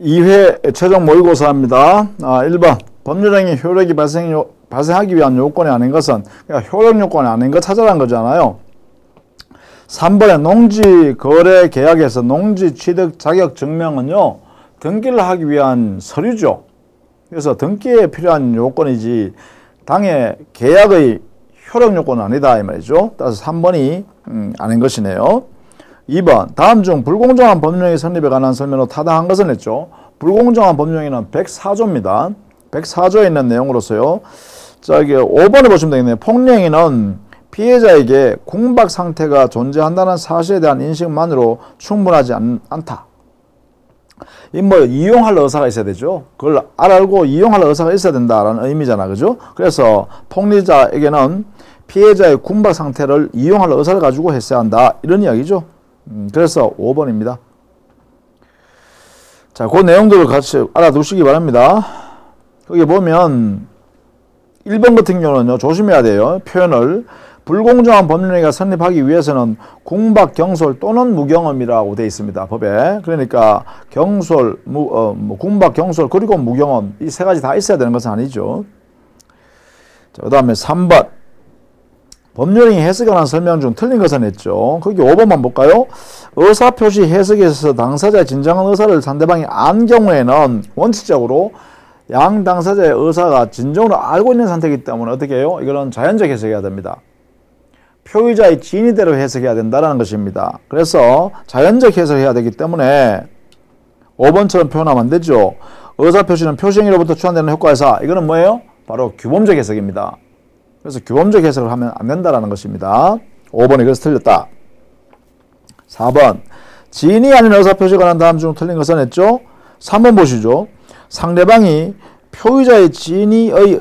2회 최종 모의고사입니다. 1번 법률행위 효력이 발생하기 위한 요건이 아닌 것은, 그러니까 효력 요건이 아닌 것 찾아라는 거잖아요. 3번에 농지 거래 계약에서 농지 취득 자격 증명은요, 등기를 하기 위한 서류죠. 그래서 등기에 필요한 요건이지 당의 계약의 효력 요건은 아니다 이 말이죠. 따라서 3번이 아닌 것이네요. 2번 다음 중 불공정한 법령의 성립에 관한 설명으로 타당한 것은 했죠. 불공정한 법령에는 104조입니다. 104조에 있는 내용으로서요. 자, 이게 5번을 보시면 되겠네요. 폭행행위는 피해자에게 궁박 상태가 존재한다는 사실에 대한 인식만으로 충분하지 않다. 이용할 의사가 있어야 되죠. 그걸 알고 이용할 의사가 있어야 된다라는 의미잖아. 그죠? 그래서 폭리자에게는 피해자의 궁박 상태를 이용할 의사를 가지고 했어야 한다. 이런 이야기죠. 그래서 5번입니다. 자, 그 내용들을 같이 알아두시기 바랍니다. 거기 보면 1번 같은 경우는요, 조심해야 돼요. 표현을 불공정한 법률행위가 성립하기 위해서는 궁박, 경솔 또는 무경험이라고 되어 있습니다. 법에. 그러니까 경솔, 궁박, 경솔 그리고 무경험 이 세 가지 다 있어야 되는 것은 아니죠. 자, 그 다음에 3번 법률행위 해석에 관한 설명 중 틀린 것은 했죠. 거기 5번만 볼까요? 의사표시 해석에 있어서 당사자의 진정한 의사를 상대방이 안 경우에는 원칙적으로 양 당사자의 의사가 진정으로 알고 있는 상태이기 때문에 어떻게 해요? 이거는 자연적 해석해야 됩니다. 표의자의 진의대로 해석해야 된다는 것입니다. 그래서 자연적 해석해야 되기 때문에 5번처럼 표현하면 안 되죠. 의사표시는 표시행위로부터 추안되는 효과에서 이거는 뭐예요? 바로 규범적 해석입니다. 그래서 규범적 해석을 하면 안 된다는 것입니다. 5번이 그래서 틀렸다. 4번 진의 아닌 의사표시에 관한 다음 중 틀린 것은 했죠. 3번 보시죠. 상대방이 표의자의 진의의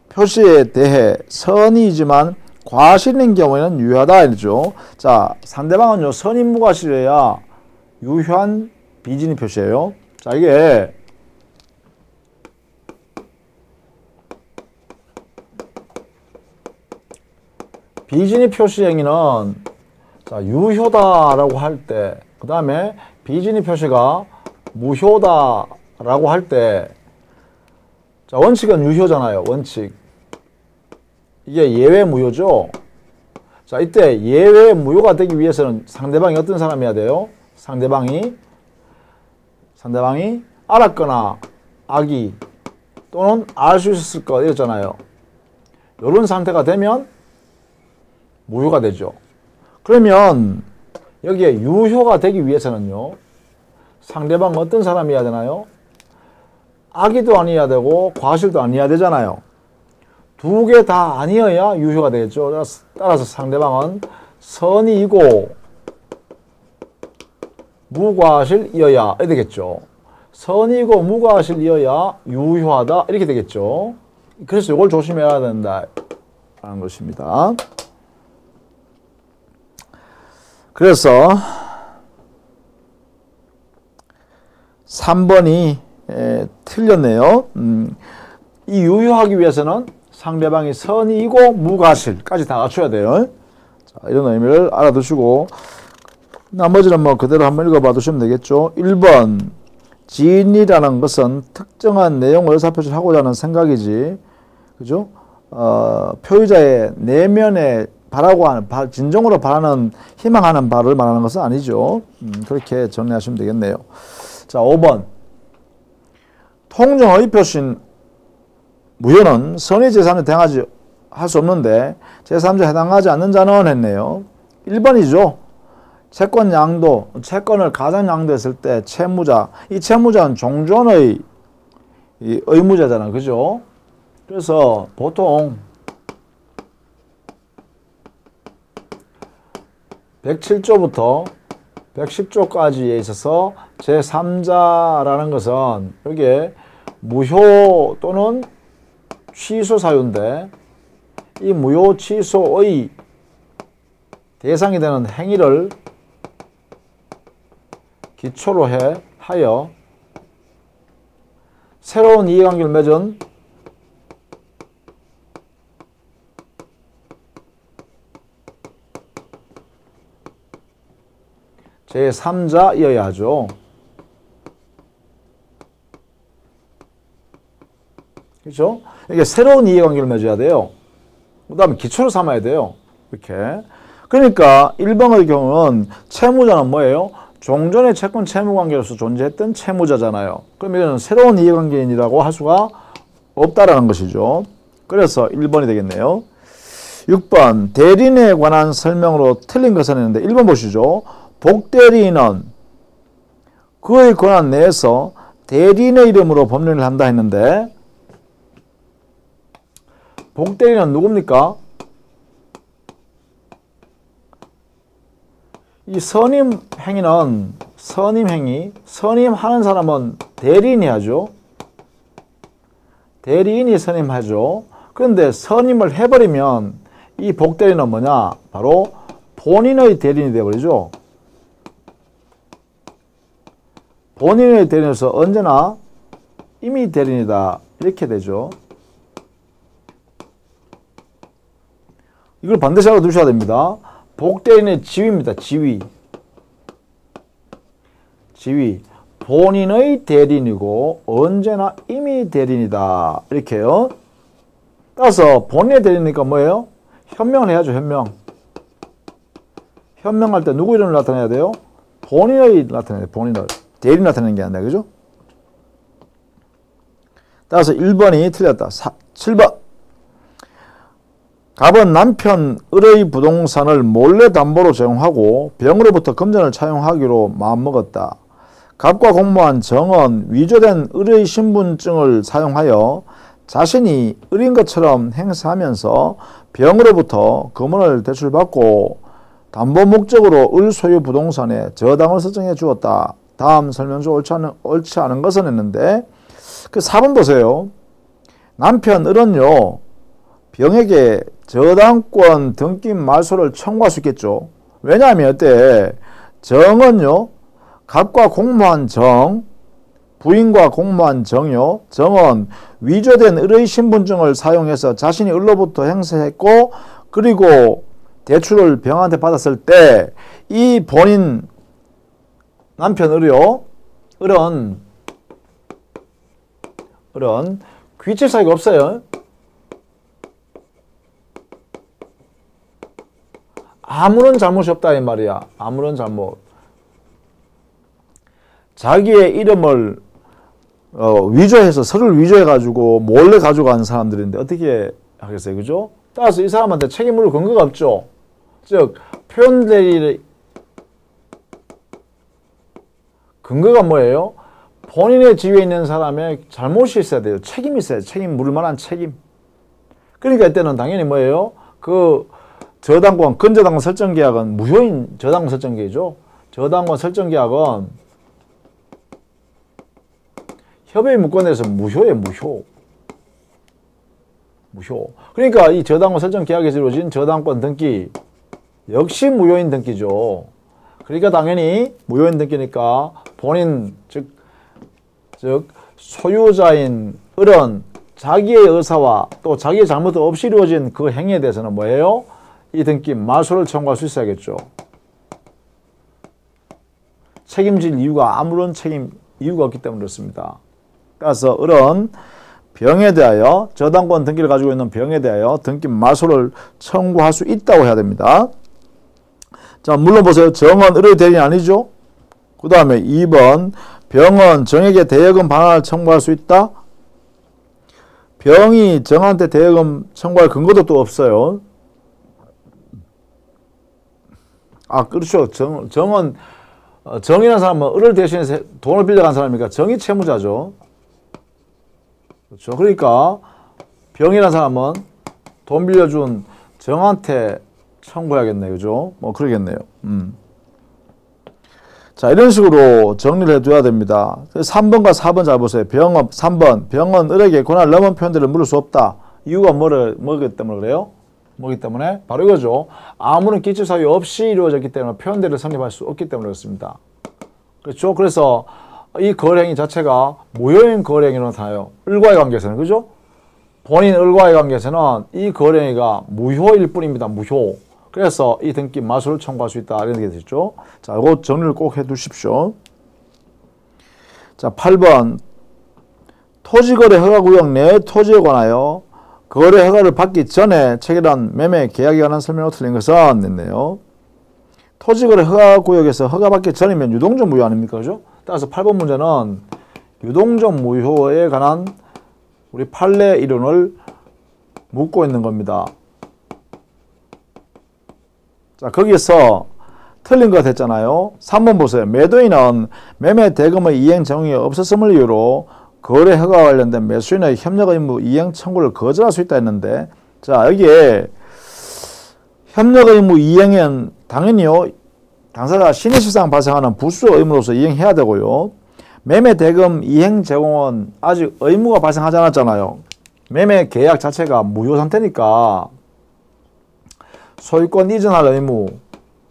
표시에 대해 선의이지만 과실인 경우에는 유효하다 이죠. 자, 상대방은요 선의무과실이어야 유효한 비진의 표시예요. 자, 이게 비진의 표시 행위는 자, 유효다라고 할 때, 그 다음에 비진의 표시가 무효다라고 할 때, 자, 원칙은 유효잖아요. 원칙. 이게 예외 무효죠. 자, 이때 예외 무효가 되기 위해서는 상대방이 어떤 사람이어야 돼요? 상대방이 알았거나 악의 또는 알 수 있었을 거 이랬잖아요. 이런 상태가 되면 무효가 되죠. 그러면 여기에 유효가 되기 위해서는요, 상대방은 어떤 사람이어야 되나요? 악의도 아니어야 되고 과실도 아니어야 되잖아요. 두 개 다 아니어야 유효가 되겠죠. 따라서 상대방은 선의이고 무과실이어야 되겠죠. 선의이고 무과실이어야 유효하다 이렇게 되겠죠. 그래서 이걸 조심해야 된다는 것입니다. 그래서 3번이 틀렸네요. 이 유효하기 위해서는 상대방이 선의이고 무과실까지 다 갖춰야 돼요. 자, 이런 의미를 알아두시고 나머지는 뭐 그대로 한번 읽어봐 두시면 되겠죠. 1번 진이라는 것은 특정한 내용을 의사표시를 하고자 하는 생각이지, 그죠? 표의자의 내면에 바라고 하는, 진정으로 바라는, 희망하는 바를 말하는 것은 아니죠. 그렇게 정리하시면 되겠네요. 자, 5번. 통정의 표신 무효는 선의재산에 대항하지 할 수 없는데 제3자에 해당하지 않는 자는 했네요. 1번이죠. 채권 양도, 채권을 가장 양도했을 때 채무자, 이 채무자는 종전의 의무자잖아. 그죠? 그래서 보통 107조부터 110조까지에 있어서 제3자라는 것은 여기에 무효 또는 취소 사유인데 이 무효 취소의 대상이 되는 행위를 기초로 하여 새로운 이해관계를 맺은 제3자이어야 하죠. 그렇죠? 이게 새로운 이해관계를 맺어야 돼요. 그 다음에 기초를 삼아야 돼요. 이렇게. 그러니까 1번의 경우는 채무자는 뭐예요? 종전의 채권 채무관계로서 존재했던 채무자잖아요. 그러면 새로운 이해관계인이라고 할 수가 없다라는 것이죠. 그래서 1번이 되겠네요. 6번 대리인에 관한 설명으로 틀린 것은 했는데 1번 보시죠. 복대리인은 그의 권한 내에서 대리인의 이름으로 법령을 한다 했는데 복대리인은 누굽니까? 이 선임 행위는 선임 행위, 선임하는 사람은 대리인이 하죠. 대리인이 선임하죠. 그런데 선임을 해버리면 이 복대리인은 뭐냐? 바로 본인의 대리인이 되어버리죠. 본인의 대리인으로서 언제나 이미 대리인이다. 이렇게 되죠. 이걸 반드시 알아두셔야 됩니다. 복대리인의 지위입니다. 지위. 본인의 대리인이고 언제나 이미 대리인이다. 이렇게요. 따라서 본인의 대리인이니까 뭐예요? 현명을 해야죠. 현명할 때 누구 이름을 나타내야 돼요? 본인의 나타내야 돼요. 본인의. 대리인 나타내는 게 아니라. 그죠? 따라서 1번이 틀렸다. 7번. 갑은 남편 을의 부동산을 몰래 담보로 제공하고 병으로부터 금전을 차용하기로 마음먹었다. 갑과 공모한 정은 위조된 을의 신분증을 사용하여 자신이 을인 것처럼 행세하면서 병으로부터 금원을 대출받고 담보 목적으로 을 소유 부동산에 저당을 설정해 주었다. 다음 설명서 옳지 않은 것은 했는데 그 4번 보세요. 남편 을은요. 병에게 저당권 등기 말소를 청구할 수 있겠죠. 왜냐하면 이때 정은요. 갑과 공모한 정, 부인과 공모한 정요. 정은 위조된 을의 신분증을 사용해서 자신이 을로부터 행세했고 그리고 대출을 병한테 받았을 때 이 본인 남편 을이요. 을은 귀책 사유가 없어요. 아무런 잘못이 없다 이 말이야. 아무런 잘못. 자기의 이름을 위조해서 서류를 위조해가지고 몰래 가져간 사람들인데 어떻게 하겠어요? 그죠? 따라서 이 사람한테 책임을 물을 근거가 없죠. 즉 표현대리 근거가 뭐예요? 본인의 지위에 있는 사람의 잘못이 있어야 돼요. 책임이 있어야 돼요. 책임 물을 만한 책임. 그러니까 이때는 당연히 뭐예요? 그 저당권, 근저당권 설정계약은 무효인 저당권 설정계약이죠. 저당권 설정계약은 협의의 문건에서 무효예요. 무효. 그러니까 이 저당권 설정계약에서 이루어진 저당권 등기 역시 무효인 등기죠. 그러니까 당연히 무효인 등기니까 본인 즉 소유자인 을은 자기의 의사와 또 자기의 잘못 없이 이루어진 그 행위에 대해서는 뭐예요? 이 등기 말소를 청구할 수 있어야겠죠. 책임질 이유가 아무런 이유가 없기 때문에 그렇습니다. 따라서 을은 병에 대하여 저당권 등기를 가지고 있는 병에 대하여 등기 말소를 청구할 수 있다고 해야 됩니다. 자, 물론 보세요. 정은 을의 대리인 아니죠? 그 다음에 2번 병은 정에게 대여금 반환을 청구할 수 있다? 병이 정한테 대여금 청구할 근거도 또 없어요. 아, 그렇죠. 정은 정이라는 사람은 을을 대신해서 돈을 빌려간 사람이니까 정이 채무자죠. 그렇죠. 그러니까 병이라는 사람은 돈 빌려준 정한테 청구해야겠네. 그죠? 뭐 그러겠네요. 자, 이런 식으로 정리를 해둬야 됩니다. 3번과 4번 잘 보세요. 3번 병은 을에게 권한을 넘은 표현들을 물을 수 없다. 이유가 뭐기 때문에 그래요? 뭐기 때문에? 바로 이거죠. 아무런 기초사유 없이 이루어졌기 때문에 표현대를 성립할 수 없기 때문에 그렇습니다. 그렇죠? 그래서 이 거래행위 자체가 무효인 거래행위로 나타나요. 을과의 관계에서는. 그죠? 본인 을과의 관계에서는 이 거래행위가 무효일 뿐입니다. 무효. 그래서 이 등기 말소를 청구할 수 있다. 이런 게 되죠. 자, 이거 정리를 꼭 해 두십시오. 자, 8번. 토지거래 허가구역 내 토지에 관하여 거래 허가를 받기 전에 체결한 매매 계약에 관한 설명으로 틀린 것은 했네요. 토지거래 허가구역에서 허가받기 전이면 유동적 무효 아닙니까? 그죠? 따라서 8번 문제는 유동적 무효에 관한 우리 판례 이론을 묻고 있는 겁니다. 자, 거기에서 틀린 것 했잖아요. 3번 보세요. 매도인은 매매 대금의 이행 정황이 없었음을 이유로 거래 허가와 관련된 매수인의 협력 의무 이행 청구를 거절할 수 있다 했는데, 자, 여기에 협력 의무 이행은 당연히요, 당사자가 신의실상 발생하는 부수 의무로서 이행해야 되고요. 매매 대금 이행 제공은 아직 의무가 발생하지 않았잖아요. 매매 계약 자체가 무효 상태니까 소유권 이전할 의무,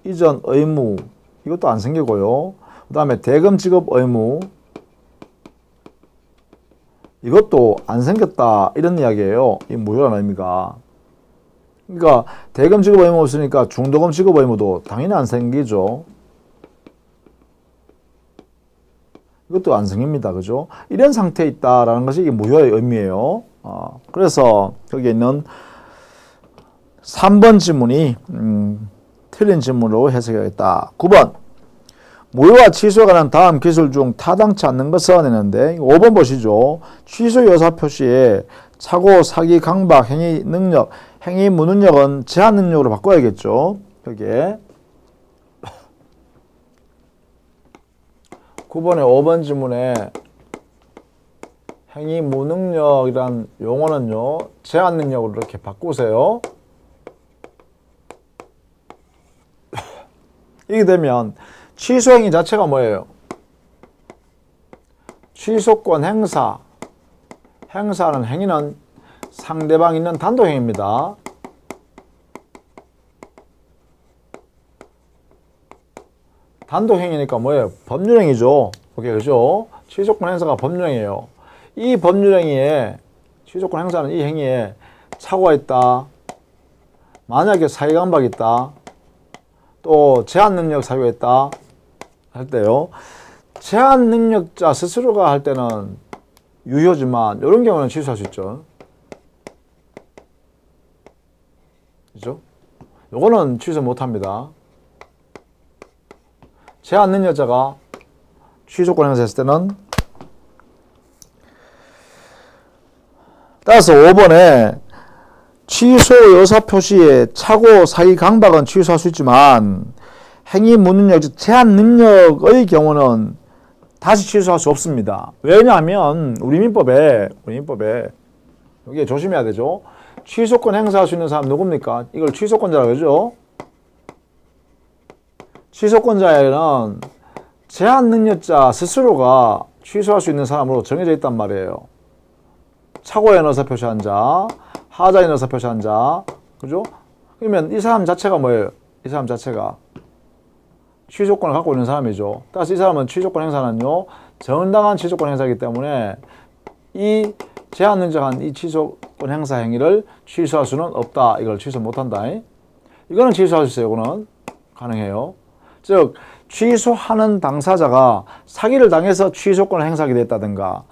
이전 의무 이것도 안 생기고요. 그 다음에 대금 지급 의무 이것도 안 생겼다 이런 이야기예요. 이 무효라는 의미가. 그러니까 대금 지급 의무 없으니까 중도금 지급 의무도 당연히 안 생기죠. 이것도 안 생깁니다. 그죠? 이런 상태에 있다라는 것이 이게 무효의 의미예요. 그래서 여기 있는 3번 지문이 틀린 지문으로 해석해야겠다. 9번 무효와 취소에 관한 다음 기술 중 타당치 않는 것은 했는데 5번 보시죠. 취소 여사 표시에 착오, 사기, 강박, 행위 능력, 행위 무능력은 제한 능력으로 바꿔야겠죠. 여기에 9번의 5번 지문에 행위 무능력이란 용어는요, 제한 능력으로 이렇게 바꾸세요. 이렇게 되면 취소 행위 자체가 뭐예요? 취소권 행사. 행사하는 행위는 상대방 있는 단독 행위입니다. 단독 행위니까 뭐예요? 법률 행위죠. 오케이, 그죠? 취소권 행사가 법률 행위예요. 이 법률 행위에, 취소권 행사는 이 행위에 착오가 있다. 만약에 사기강박이 있다. 또 제한 능력 사유가 있다. 할 때요. 제한 능력자 스스로가 할 때는 유효지만 이런 경우는 취소할 수 있죠. 그죠? 요거는 취소 못합니다. 제한 능력자가 취소권 행사했을 때는 따라서 5번에 취소 여사 표시에 착오, 사기, 강박은 취소할 수 있지만 행위 무능력, 제한 능력의 경우는 다시 취소할 수 없습니다. 왜냐하면 우리 민법에 여기에 조심해야 되죠. 취소권 행사할 수 있는 사람 누굽니까? 이걸 취소권자라고 그러죠. 취소권자에는 제한 능력자 스스로가 취소할 수 있는 사람으로 정해져 있단 말이에요. 착오에 넣어서 표시한 자, 하자에 넣어서 표시한 자, 그죠? 그러면 이 사람 자체가 뭐예요? 이 사람 자체가 취소권을 갖고 있는 사람이죠. 따라서 이 사람은 취소권 행사는요, 정당한 취소권 행사이기 때문에 이 제한 능력한 이 취소권 행사 행위를 취소할 수는 없다. 이걸 취소 못한다. 이거는 취소할 수 있어요. 이거는 가능해요. 즉 취소하는 당사자가 사기를 당해서 취소권을 행사하게 됐다든가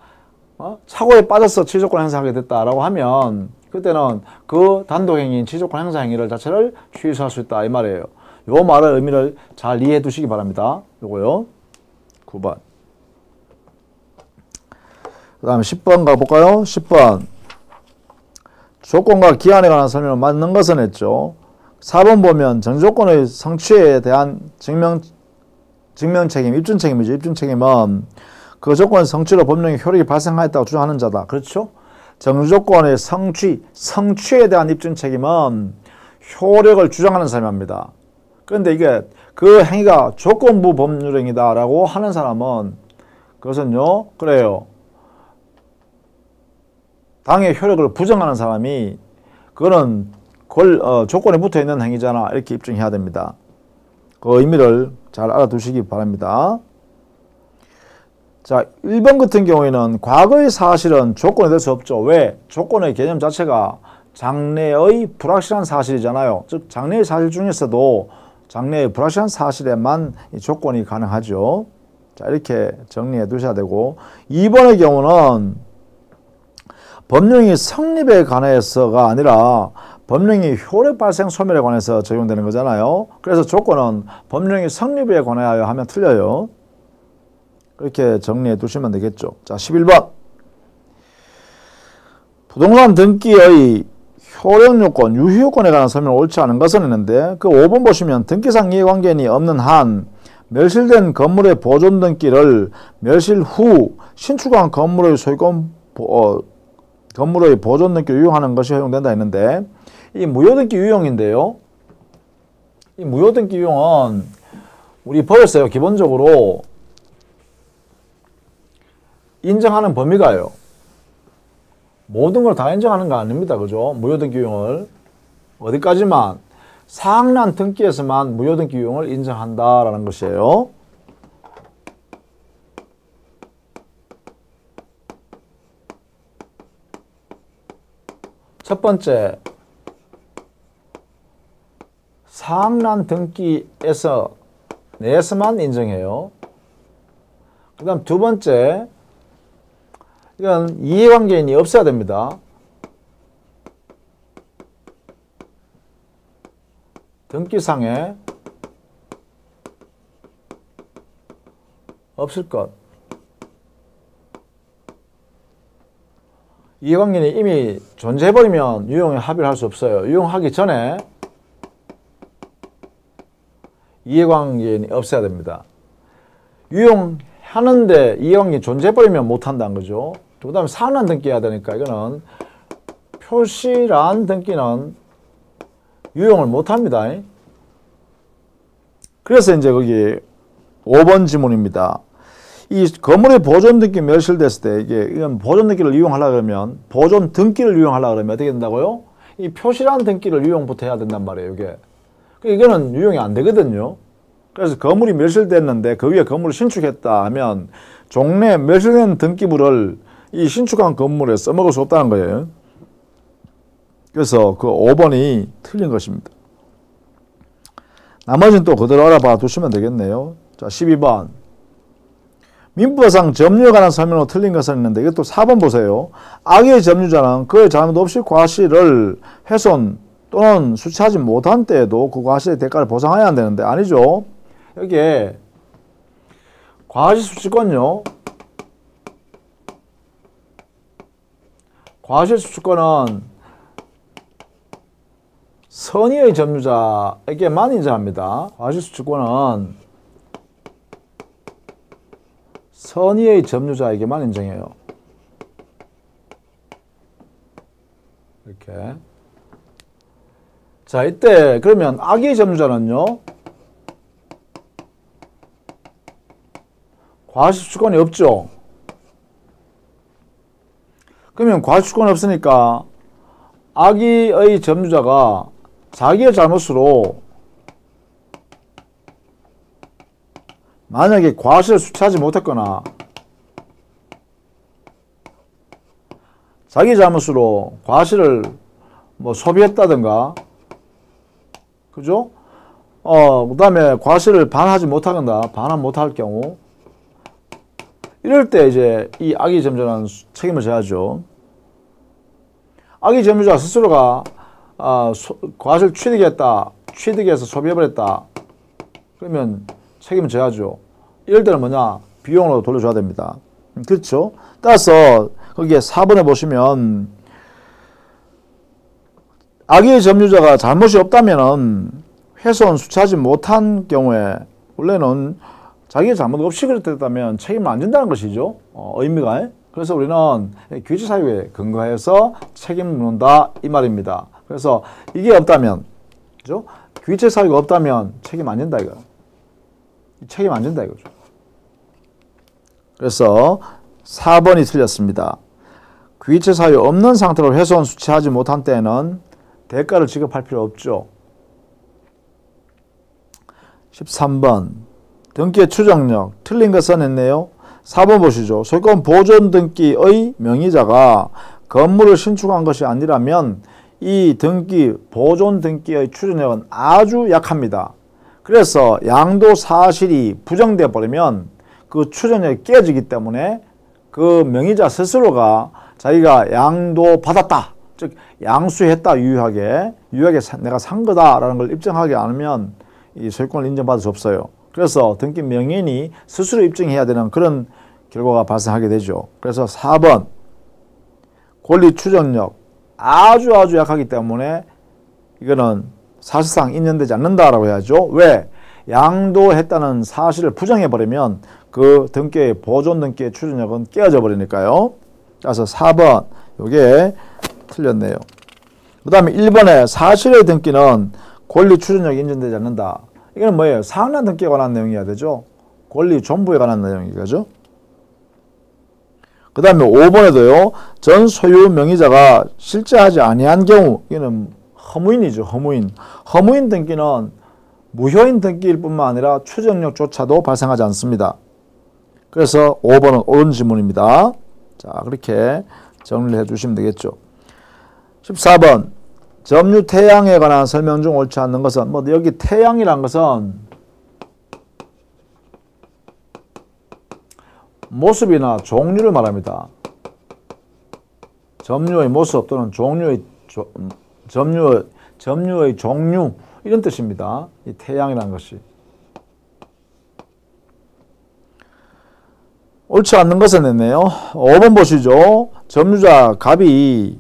착오에 빠져서 취소권 행사하게 됐다라고 하면 그때는 그 단독행위인 취소권 행사 행위를 자체를 취소할 수 있다 이 말이에요. 요 말의 의미를 잘 이해해 두시기 바랍니다. 요거요. 9번. 그 다음에 10번 가볼까요? 10번. 조건과 기한에 관한 설명을 맞는 것은 했죠. 4번 보면 전조건의 성취에 대한 증명책임, 입증책임이죠. 입증책임은 그 조건의 성취로 법령의 효력이 발생하였다고 주장하는 자다. 그렇죠? 정조건의 성취에 대한 입증책임은 효력을 주장하는 사람이 합니다. 그런데 이게 그 행위가 조건부 법률행위다 라고 하는 사람은 그것은요, 그래요. 당의 효력을 부정하는 사람이 그거는 조건에 붙어 있는 행위잖아. 이렇게 입증해야 됩니다. 그 의미를 잘 알아두시기 바랍니다. 자, 1번 같은 경우에는 과거의 사실은 조건이 될 수 없죠. 왜? 조건의 개념 자체가 장래의 불확실한 사실이잖아요. 즉 장래의 사실 중에서도 장래의 불확실한 사실에만 이 조건이 가능하죠. 자, 이렇게 정리해 두셔야 되고 2번의 경우는 법령이 성립에 관해서가 아니라 법령이 효력 발생 소멸에 관해서 적용되는 거잖아요. 그래서 조건은 법령이 성립에 관하여 하면 틀려요. 그렇게 정리해 두시면 되겠죠. 자, 11번. 부동산 등기의 효력 요건, 유효 요건에 관한 설명은 옳지 않은 것은 있는데 그 5번 보시면 등기상 이해관계인이 없는 한 멸실된 건물의 보존 등기를 멸실 후 신축한 건물의 소유권 건물의 보존 등기를 유용하는 것이 허용된다 했는데 이 무효등기 유용인데요. 이 무효등기 유용은 우리 법에서요 기본적으로 인정하는 범위가요. 모든 걸 다 인정하는 거 아닙니다. 그죠? 무효등기 유용을 어디까지만 사학난 등기에서만 무효등기 유용을 인정한다라는 것이에요. 첫 번째, 사학난 등기에서 내에서만 인정해요. 그 다음 두 번째, 이건 이해관계인이 없어야 됩니다. 등기상에 없을 것. 이해관계인이 이미 존재해버리면 유용에 합의를 할 수 없어요. 유용하기 전에 이해관계인이 없어야 됩니다. 유용하는데 이해관계인이 존재해버리면 못한다는 거죠. 그 다음에 사학난 등기해야 되니까 이거는 표시란 등기는 유용을 못합니다. 그래서 이제 거기 5번 지문입니다. 이 건물의 보존 등기 멸실됐을 때 이건 보존 등기를 이용하려고 그러면 보존 등기를 이용하려고 그러면 어떻게 된다고요? 이 표시란 등기를 유용부터 해야 된단 말이에요. 이거는 유용이 안 되거든요. 그래서 건물이 멸실됐는데 그 위에 건물을 신축했다 하면 종래 멸실된 등기부를 이 신축한 건물에 써먹을 수 없다는 거예요. 그래서 그 5번이 틀린 것입니다. 나머지는 또 그대로 알아봐 두시면 되겠네요. 자, 12번. 민법상 점유에 관한 설명으로 틀린 것은 있는데 이것도 4번 보세요. 악의 점유자는 그의 잘못 없이 과실을 훼손 또는 수취하지 못한 때에도 그 과실의 대가를 보상해야 한다는데 아니죠. 여기에 과실 수취권요. 과실 수취권은 선의의 점유자에게만 인정합니다. 과실 수취권은 선의의 점유자에게만 인정해요. 이렇게. 자, 이때 그러면 악의 점유자는요. 과실수취권이 없죠. 그러면 과실수취권이 없으니까 악의의 점유자가 자기의 잘못으로 만약에 과실을 수취하지 못했거나 자기 잘못으로 과실을 뭐 소비했다든가 그죠? 그 다음에 과실을 반하지 못하거나 반환 못할 경우 이럴 때 이제 이 악의 점유자는 책임을 져야죠. 악의 점유자 스스로가 과실 취득해서 소비해버렸다. 그러면 책임을 져야죠. 이럴 때는 뭐냐? 비용으로 돌려줘야 됩니다. 그렇죠? 따라서 거기에 4번에 보시면 악의 점유자가 잘못이 없다면은 훼손 수취하지 못한 경우에 원래는 자기의 잘못 없이 그랬다면 책임을 안 진다는 것이죠. 의미가. 그래서 우리는 규칙 사유에 근거해서 책임을 묻는다 이 말입니다. 그래서 이게 없다면, 그죠? 규칙 사유가 없다면 책임 안 진다 이거. 책임 안 진다 이거죠. 그래서 4번이 틀렸습니다. 규칙 사유 없는 상태로 훼손 수취하지 못한 때에는 대가를 지급할 필요 없죠. 13번 등기의 추정력 틀린 거 써냈네요. 4번 보시죠. 소유권 보존 등기의 명의자가 건물을 신축한 것이 아니라면 이 등기 보존 등기의 추정력은 아주 약합니다. 그래서 양도 사실이 부정되어 버리면 그 추정력이 깨지기 때문에 그 명의자 스스로가 자기가 양도받았다, 즉 양수했다, 유효하게 내가 산 거다라는 걸 입증하지 않으면 이 소유권을 인정받을 수 없어요. 그래서 등기 명의인이 스스로 입증해야 되는 그런 결과가 발생하게 되죠. 그래서 4번 권리 추정력 아주 약하기 때문에 이거는 사실상 인정되지 않는다라고 해야죠. 왜? 양도했다는 사실을 부정해버리면 그 등기의 보존 등기의 추정력은 깨어져 버리니까요. 그래서 4번 이게 틀렸네요. 그 다음에 1번에 사실의 등기는 권리 추정력이 인정되지 않는다. 이건 뭐예요? 상환 등기에 관한 내용이어야 되죠. 권리 존부에 관한 내용이죠. 그 다음에 5번에도요. 전 소유 명의자가 실제 하지 아니한 경우, 이거는 허무인이죠. 허무인 등기는 무효인 등기일 뿐만 아니라 추정력조차도 발생하지 않습니다. 그래서 5번은 옳은 지문입니다. 자, 그렇게 정리를 해주시면 되겠죠. 14번 점유 태양에 관한 설명 중 옳지 않는 것은, 뭐 여기 태양이란 것은 모습이나 종류를 말합니다. 점유의 모습 또는 점유의 종류, 이런 뜻입니다. 이 태양이라는 것이. 옳지 않는 것은 했네요. 5번 보시죠. 점유자 갑이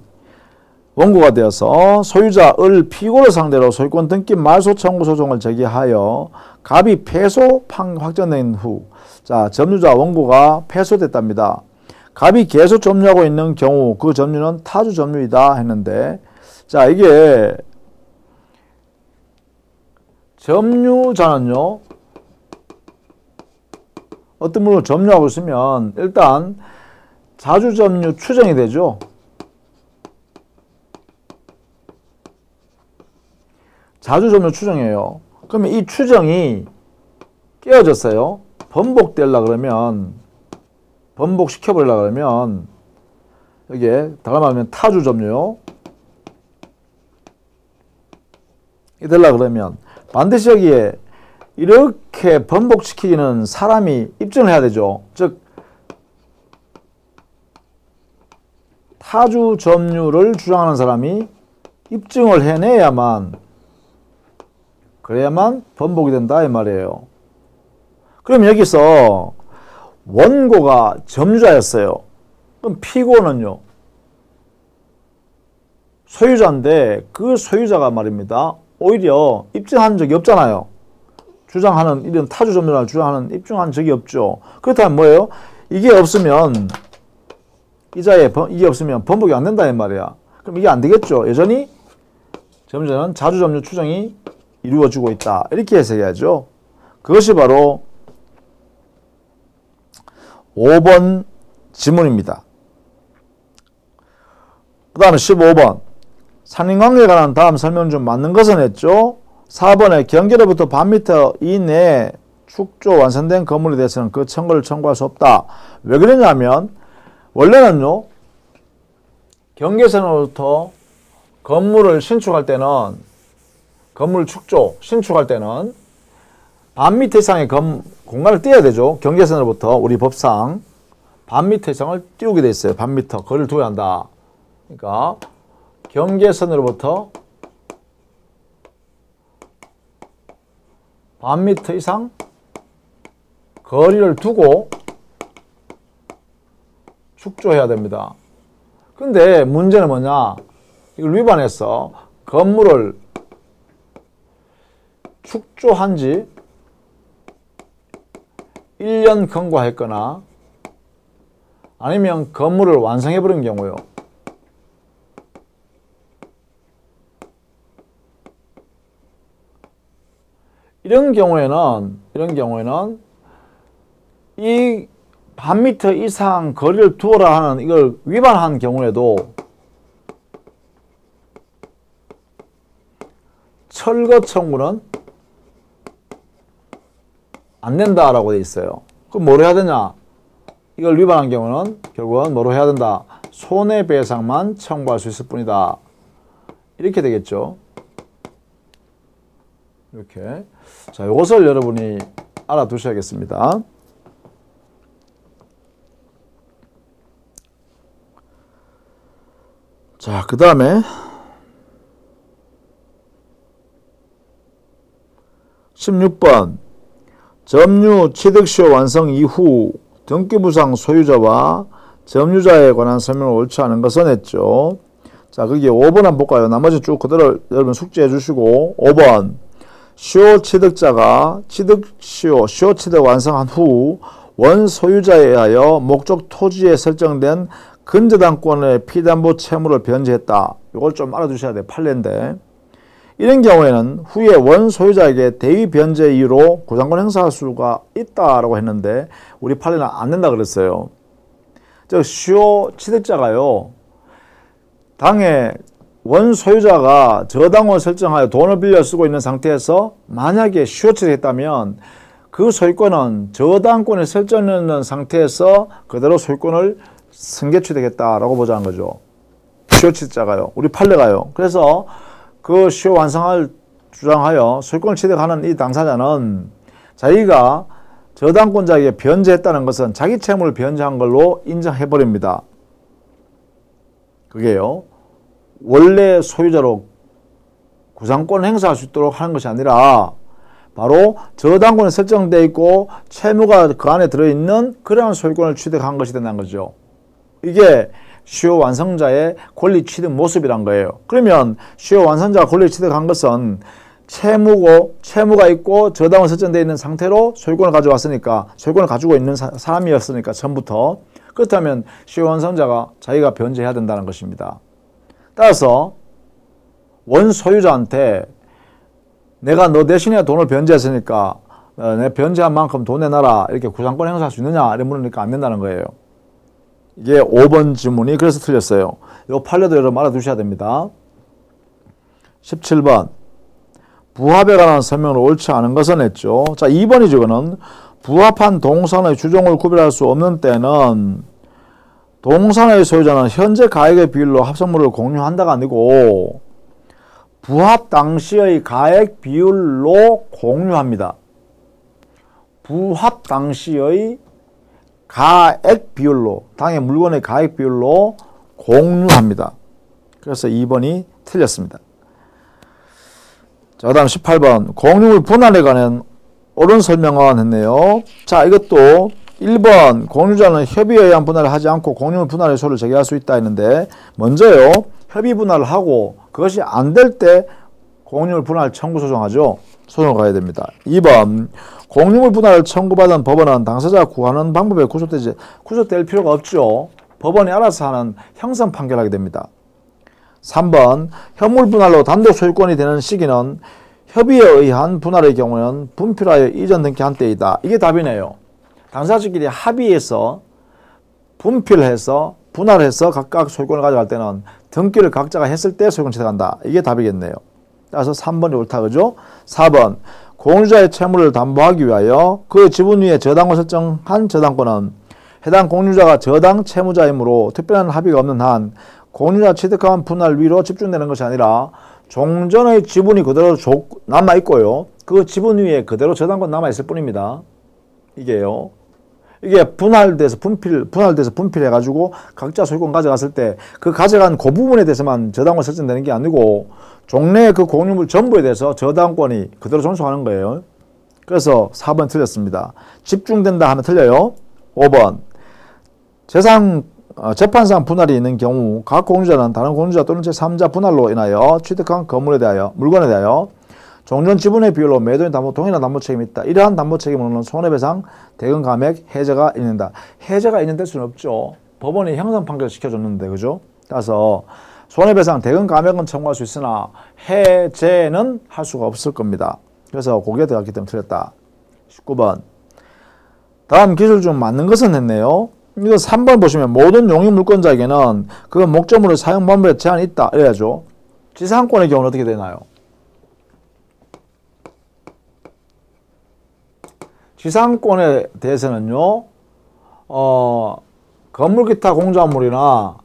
원고가 되어서 소유자 을 피고를 상대로 소유권 등기 말소 청구 소송을 제기하여 갑이 패소 확정된 후, 자, 점유자 원고가 패소됐답니다. 갑이 계속 점유하고 있는 경우 그 점유는 타주 점유이다 했는데, 자, 이게 점유자는요, 어떤 분을 점유하고 있으면 일단 자주 점유 추정이 되죠. 자주 점유 추정이에요. 그러면 이 추정이 깨어졌어요. 번복되려고 그러면, 번복시켜버리려고 그러면, 이게 다시 말하면 타주 점유, 이 되려고 그러면 반드시 여기에 이렇게 번복시키는 사람이 입증을 해야 되죠. 즉 타주 점유를 주장하는 사람이 입증을 해내야만, 그래야만 번복이 된다 이 말이에요. 그럼 여기서 원고가 점유자였어요. 그럼 피고는요, 소유자인데 그 소유자가 말입니다, 오히려 입증한 적이 없잖아요. 주장하는, 이런 타주 점유를 주장하는 입증한 적이 없죠. 그렇다면 뭐예요? 이게 없으면, 이게 없으면 번복이 안 된다 이 말이야. 그럼 이게 안 되겠죠. 여전히 점유자는 자주 점유 추정이 이루어지고 있다, 이렇게 해석해야죠. 그것이 바로 5번 지문입니다. 그 다음에 15번 상린관계에 관한 다음 설명 중 맞는 것은 했죠. 4번에 경계로부터 반 미터 이내에 축조 완성된 건물에 대해서는 그 청구를 청구할 수 없다. 왜 그러냐면 원래는요, 경계선으로부터 건물을 신축할 때는, 건물 축조 신축할 때는 반 미터 이상의 공간을 띄어야 되죠. 경계선으로부터 우리 법상 반 미터 이상을 띄우게 돼 있어요. 반 미터 거리를 두어야 한다. 그러니까 경계선으로부터 반 미터 이상 거리를 두고 축조해야 됩니다. 근데 문제는 뭐냐? 이걸 위반해서 건물을 축조한 지 1년 경과했거나 아니면 건물을 완성해버린 경우요. 이런 경우에는 이 반 미터 이상 거리를 두어라 하는 이걸 위반한 경우에도 철거 청구는 안 된다라고 돼 있어요. 그럼 뭐로 해야 되냐? 이걸 위반한 경우는 결국은 뭐로 해야 된다? 손해배상만 청구할 수 있을 뿐이다. 이렇게 되겠죠. 이렇게. 자, 이것을 여러분이 알아두셔야겠습니다. 자, 그 다음에 16번 점유 취득시효 완성 이후 등기부상 소유자와 점유자에 관한 설명을 옳지 않은 것은 했죠. 자, 거기에 5번 한번 볼까요? 나머지 쭉 그대로 여러분 숙지해 주시고 5번 시효 취득자가 시효 취득 완성한 후 원소유자에 의하여 목적 토지에 설정된 근저당권의 피담보 채무를 변제했다. 이걸 좀 알아두셔야 돼요. 판례인데 이런 경우에는 후에 원소유자에게 대위 변제 이유로 구상권 행사할 수가 있다라고 했는데 우리 판례는 안 된다 그랬어요. 즉 시효 취득자가요. 당에 원소유자가 저당을 설정하여 돈을 빌려 쓰고 있는 상태에서 만약에 시효 취득했다면 그 소유권은 저당권에 설정되는 상태에서 그대로 소유권을 승계 취득했다라고 보자는 거죠. 시효 취득자가요. 우리 판례가요. 그래서 그 시효 완성을 주장하여 소유권을 취득하는 이 당사자는 자기가 저당권자에게 변제했다는 것은 자기 채무를 변제한 걸로 인정해버립니다. 그게요. 원래 소유자로 구상권을 행사할 수 있도록 하는 것이 아니라 바로 저당권에 설정되어 있고 채무가 그 안에 들어있는 그러한 소유권을 취득한 것이 된다는 거죠. 이게 시효 완성자의 권리 취득 모습이란 거예요. 그러면 시효 완성자가 권리 취득한 것은 채무가 있고 저당권 설정되어 있는 상태로 소유권을 가져왔으니까 소유권을 가지고 있는 사람이었으니까 처음부터 그렇다면 시효 완성자가 자기가 변제해야 된다는 것입니다. 따라서 원소유자한테 내가 너 대신에 돈을 변제했으니까 내 변제한 만큼 돈 내놔라 이렇게 구상권 행사할 수 있느냐 이런 물으니까 안 된다는 거예요. 이게 5번 질문이 그래서 틀렸어요. 이 판례도 여러분 알아두셔야 됩니다. 17번 부합에 관한 설명을 옳지 않은 것은 했죠. 자, 2번이죠. 이거는 부합한 동산의 주종을 구별할 수 없는 때는 동산의 소유자는 현재 가액의 비율로 합성물을 공유한다가 아니고 부합 당시의 가액 비율로 공유합니다. 부합 당시의 가액 비율로, 당의 물건의 가액 비율로 공유합니다. 그래서 2번이 틀렸습니다. 자, 그 다음 18번 공유물 분할에 관한 옳은 설명은 했네요. 자, 이것도 1번 공유자는 협의에 의한 분할을 하지 않고 공유물 분할의 소를 제기할 수 있다 했는데 먼저요. 협의 분할을 하고 그것이 안 될 때 공유물 분할 청구 소송하죠. 소송을 가야 됩니다. 2번 공유물 분할을 청구받은 법원은 당사자가 구하는 방법에 구속될 필요가 없죠. 법원이 알아서 하는 형성 판결하게 됩니다. 3번 현물 분할로 단독 소유권이 되는 시기는 협의에 의한 분할의 경우는 분필하여 이전 등기한 때이다. 이게 답이네요. 당사자끼리 합의해서 분필해서 분할해서 각각 소유권을 가져갈 때는 등기를 각자가 했을 때 소유권 취득한다. 이게 답이겠네요. 따라서 3번이 옳다. 그죠? 4번 공유자의 채무를 담보하기 위하여 그 지분 위에 저당을 설정한 저당권은 해당 공유자가 저당 채무자이므로 특별한 합의가 없는 한 공유자 취득한 분할 위로 집중되는 것이 아니라 종전의 지분이 그대로 남아있고요. 그 지분 위에 그대로 저당권 남아있을 뿐입니다. 이게요. 이게 분할돼서 분필해가지고 각자 소유권 가져갔을 때 그 가져간 그 부분에 대해서만 저당권 설정되는 게 아니고 종래의 그 공유물 전부에 대해서 저당권이 그대로 존속하는 거예요. 그래서 4번 틀렸습니다. 집중된다 하면 틀려요. 5번 재판상 분할이 있는 경우 각 공유자는 다른 공유자 또는 제3자 분할로 인하여 취득한 물건에 대하여 종전 지분의 비율로 매도인 담보 동일한 담보 책임이 있다. 이러한 담보 책임으로는 손해배상, 대금 감액, 해제가 있는다. 해제가 있는 될 수는 없죠. 법원이 형성 판결 시켜줬는데 그죠? 따라서 손해배상, 대금 감액은 청구할 수 있으나 해제는 할 수가 없을 겁니다. 그래서 거기에 들어갔기 때문에 틀렸다. 19번 다음 기술 중 맞는 것은 했네요. 이거 3번 보시면 모든 용익 물권자에게는 그 목적물의 사용 방법에 제한이 있다. 이래야죠. 지상권의 경우는 어떻게 되나요? 지상권에 대해서는요, 건물 기타 공작물이나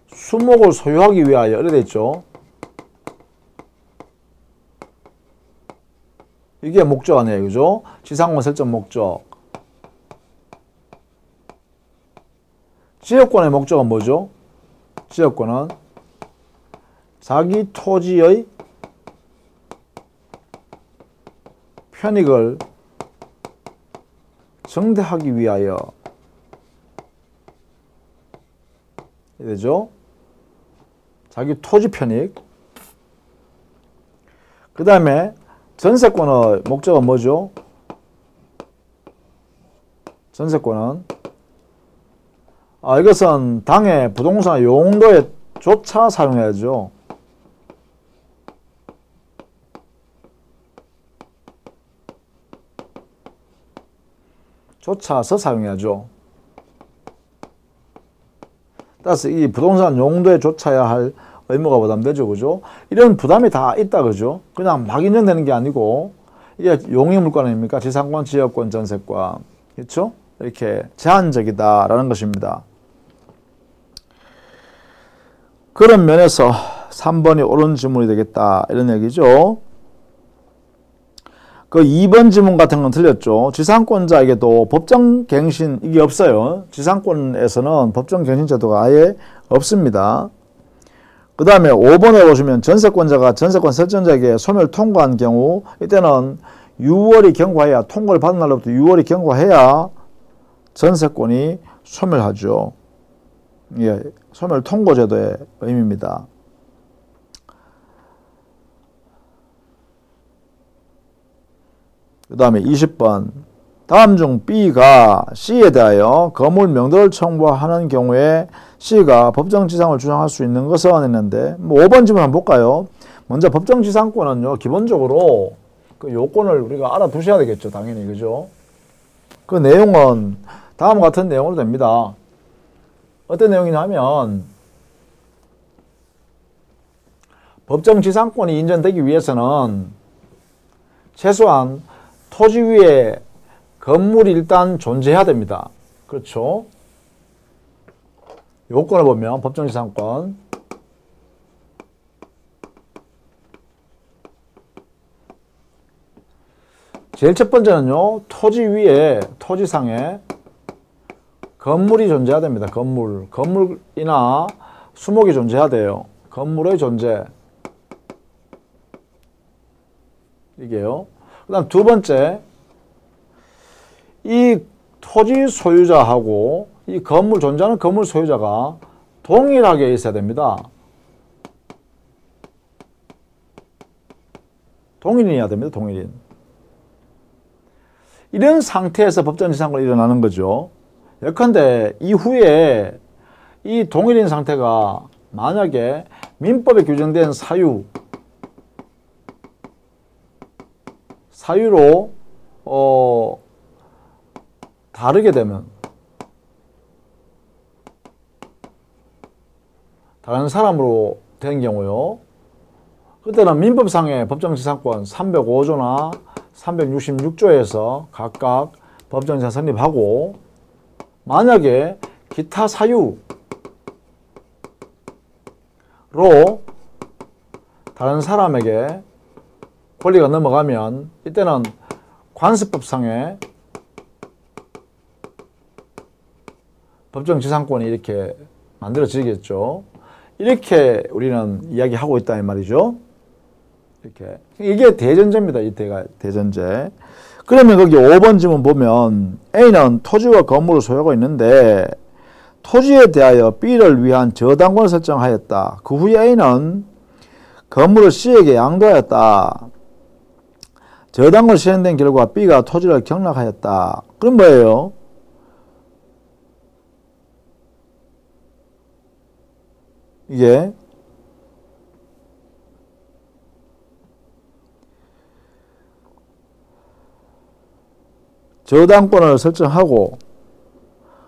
수목을 소유하기 위하여 이래 돼 있죠. 이게 목적 아니에요, 그죠? 지상권 설정 목적. 지역권의 목적은 뭐죠? 지역권은 자기 토지의 편익을 증대하기 위하여 되죠? 자기 토지 편익. 그 다음에 전세권의 목적은 뭐죠? 전세권은 이것은 당의 부동산 용도에 조차 사용해야죠. 조차서 사용해야죠. 따라서 이 부동산 용도에 조차야 할 의무가 부담되죠. 그죠? 이런 부담이 다 있다. 그죠? 그냥 막 인정되는 게 아니고, 이게 용의물권 아닙니까? 지상권, 지역권, 전세권. 그렇죠? 이렇게 제한적이다라는 것입니다. 그런 면에서 3번이 옳은 지문이 되겠다. 이런 얘기죠. 그 2번 지문 같은 건 틀렸죠. 지상권자에게도 법정갱신 이게 없어요. 지상권에서는 법정갱신 제도가 아예 없습니다. 그 다음에 5번에 보시면 전세권자가 전세권 설정자에게 소멸 통과한 경우 이때는 6월이 경과해야 통과를 받은 날로부터 6월이 경과해야 전세권이 소멸하죠. 예, 소멸 통고 제도의 의미입니다. 그 다음에 20번 다음 중 B가 C에 대하여 거물 명도를 청구하는 경우에 C가 법정지상을 주장할 수 있는 것은 했는데 5번 지문 한번 볼까요? 먼저 법정지상권은요 기본적으로 그 요건을 우리가 알아두셔야 되겠죠. 당연히. 그죠? 그 내용은 다음과 같은 내용으로 됩니다. 어떤 내용이냐면 법정지상권이 인정되기 위해서는 최소한 토지 위에 건물이 일단 존재해야 됩니다. 그렇죠? 요건을 보면 법정지상권 제일 첫 번째는요. 토지 위에 토지상에 건물이 존재해야 됩니다. 건물이나 수목이 존재해야 돼요. 건물의 존재 이게요. 그 다음 두 번째 이 토지 소유자하고 이 건물 존재하는 건물 소유자가 동일하게 있어야 됩니다. 동일인이어야 됩니다. 동일인. 이런 상태에서 법정지상권이 일어나는 거죠. 예컨대 이후에 이 동일인 상태가 만약에 민법에 규정된 사유로 다르게 되면 다른 사람으로 된 경우요. 그때는 민법상의 법정지상권 305조나 366조에서 각각 법정지상 성립하고 만약에 기타 사유로 다른 사람에게 권리가 넘어가면 이때는 관습법상의 법정지상권이 이렇게 만들어지겠죠. 이렇게 우리는 이야기하고 있다 이 말이죠. 이렇게 이게 대전제입니다. 이때가 대전제. 그러면 거기 5번 지문 보면 A는 토지와 건물을 소유하고 있는데 토지에 대하여 B를 위한 저당권을 설정하였다. 그 후에 A는 건물을 C에게 양도하였다. 저당권 시행된 결과 B가 토지를 경락하였다. 그럼 뭐예요? 이게 저당권을 설정하고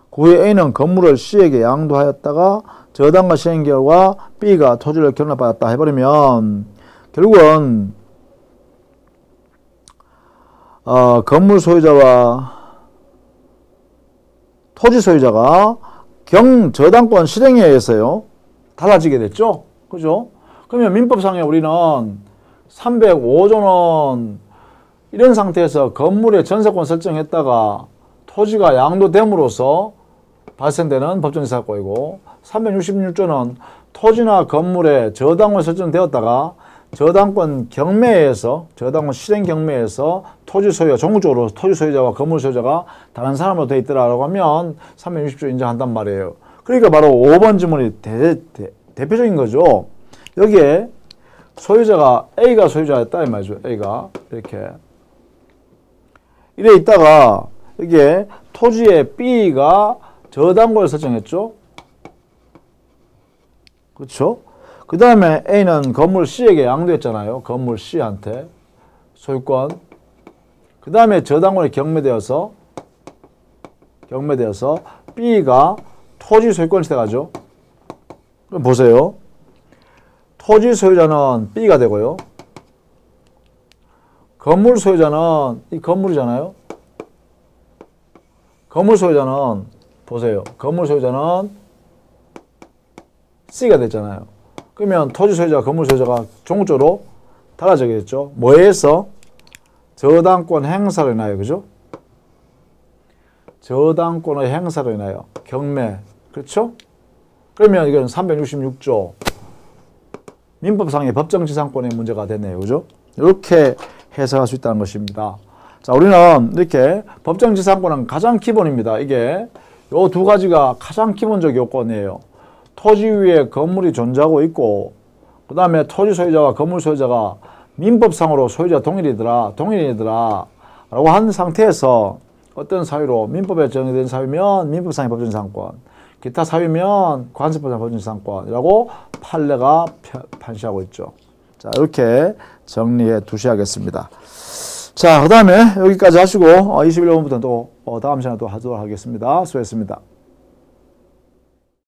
그 후에 A는 건물을 C에게 양도하였다가 저당권 시행 결과 B가 토지를 경락받았다 해버리면 결국은 건물 소유자와 토지 소유자가 저당권 실행에 의해서요 달라지게 됐죠. 그죠? 그러면 민법상에 우리는 305조는 이런 상태에서 건물에 전세권 설정했다가 토지가 양도됨으로써 발생되는 법정지상권이고 366조는 토지나 건물에 저당권 설정되었다가 저당권 경매에서 저당권 실행 경매에서 토지 소유자 전국적으로 토지 소유자와 건물 소유자가 다른 사람으로 되어 있더라라고 하면 360조 인정한단 말이에요. 그러니까 바로 5번 질문이 대표적인 거죠. 여기에 소유자가 A가 소유자였다 이 말이죠. A가 이렇게 이래 있다가 여기에 토지에 B가 저당권을 설정했죠. 그렇죠? 그 다음에 A는 건물 C에게 양도했잖아요. 건물 C한테 소유권. 그 다음에 저당권이 경매되어서 B가 토지 소유권이 돼가죠. 그럼 보세요. 토지 소유자는 B가 되고요. 건물 소유자는 이 건물이잖아요. 건물 소유자는 보세요. 건물 소유자는 C가 됐잖아요. 그러면 토지 소유자, 건물 소유자가 종적으로 달라지겠죠. 뭐에서? 저당권 행사로 인하여, 그죠? 저당권의 행사로 인하여 경매, 그렇죠? 그러면 이건 366조 민법상의 법정지상권의 문제가 됐네요, 그죠? 이렇게 해석할 수 있다는 것입니다. 자, 우리는 이렇게 법정지상권은 가장 기본입니다. 이게 요 두 가지가 가장 기본적 요건이에요. 토지 위에 건물이 존재하고 있고 그 다음에 토지 소유자와 건물 소유자가 민법상으로 소유자 동일이더라 라고 한 상태에서 어떤 사유로 민법에 정의된 사유면 민법상의 법정지상권, 기타 사유면 관세법상의 법정지상권이라고 판례가 판시하고 있죠. 자, 이렇게 정리해 두셔야겠습니다. 자, 그 다음에 여기까지 하시고 21번부터는 또 다음 시간에 또 하도록 하겠습니다. 수고했습니다.